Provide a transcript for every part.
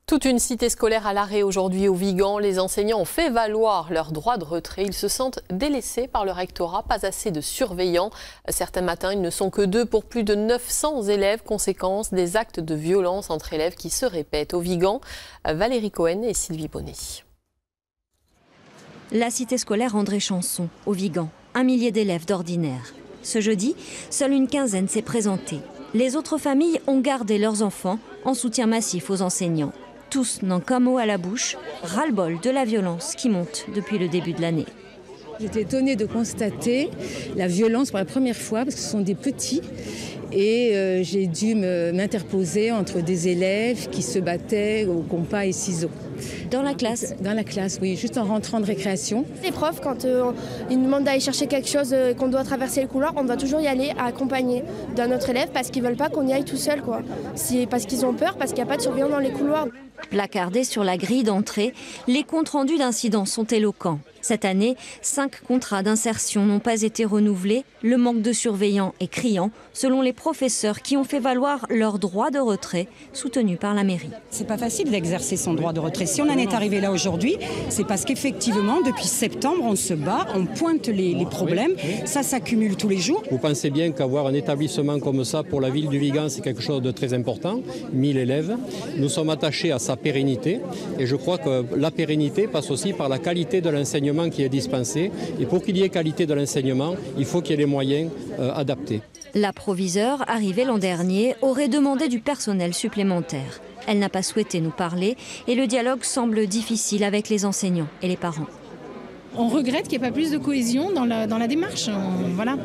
Toute une cité scolaire à l'arrêt aujourd'hui au Vigan. Les enseignants ont fait valoir leur droit de retrait. Ils se sentent délaissés par le rectorat, pas assez de surveillants. Certains matins, ils ne sont que 2 pour plus de 900 élèves. Conséquence des actes de violence entre élèves qui se répètent au Vigan. Valérie Cohen et Sylvie Bonnet. La cité scolaire André Chanson, au Vigan. 1 millier d'élèves d'ordinaire. Ce jeudi, seule une quinzaine s'est présentée. Les autres familles ont gardé leurs enfants en soutien massif aux enseignants. Tous n'ont qu'un mot à la bouche, ras-le-bol de la violence qui monte depuis le début de l'année. J'étais étonnée de constater la violence pour la première fois, parce que ce sont des petits. Et j'ai dû m'interposer entre des élèves qui se battaient au compas et ciseaux. Dans la classe? Dans la classe, oui, juste en rentrant de récréation. Les profs, quand ils nous demandent d'aller chercher quelque chose, qu'on doit traverser le couloir, on doit toujours y aller accompagné d'un autre élève parce qu'ils ne veulent pas qu'on y aille tout seul, quoi. C'est parce qu'ils ont peur, parce qu'il n'y a pas de surveillant dans les couloirs. Placardés sur la grille d'entrée, les comptes rendus d'incidents sont éloquents. Cette année, 5 contrats d'insertion n'ont pas été renouvelés. Le manque de surveillants est criant, selon les professeurs qui ont fait valoir leur droit de retrait, soutenu par la mairie. C'est pas facile d'exercer son droit de retrait. Si on en est arrivé là aujourd'hui, c'est parce qu'effectivement, depuis septembre, on se bat, on pointe les problèmes. Ça s'accumule tous les jours. Vous pensez bien qu'avoir un établissement comme ça pour la ville du Vigan, c'est quelque chose de très important. 1000 élèves. Nous sommes attachés à sa pérennité. Et je crois que la pérennité passe aussi par la qualité de l'enseignement qui est dispensé. Et pour qu'il y ait qualité de l'enseignement, il faut qu'il y ait les moyens adaptés. La proviseure, arrivée l'an dernier, aurait demandé du personnel supplémentaire. Elle n'a pas souhaité nous parler et le dialogue semble difficile avec les enseignants et les parents. On regrette qu'il n'y ait pas plus de cohésion dans la démarche. Voilà.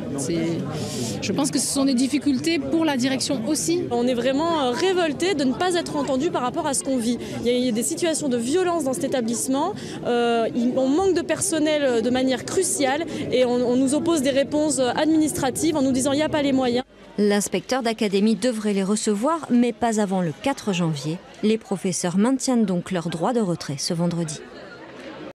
Je pense que ce sont des difficultés pour la direction aussi. On est vraiment révoltés de ne pas être entendus par rapport à ce qu'on vit. Il y a des situations de violence dans cet établissement. On manque de personnel de manière cruciale et on nous oppose des réponses administratives en nous disant qu'il n'y a pas les moyens. L'inspecteur d'académie devrait les recevoir, mais pas avant le 4 janvier. Les professeurs maintiennent donc leur droit de retrait ce vendredi.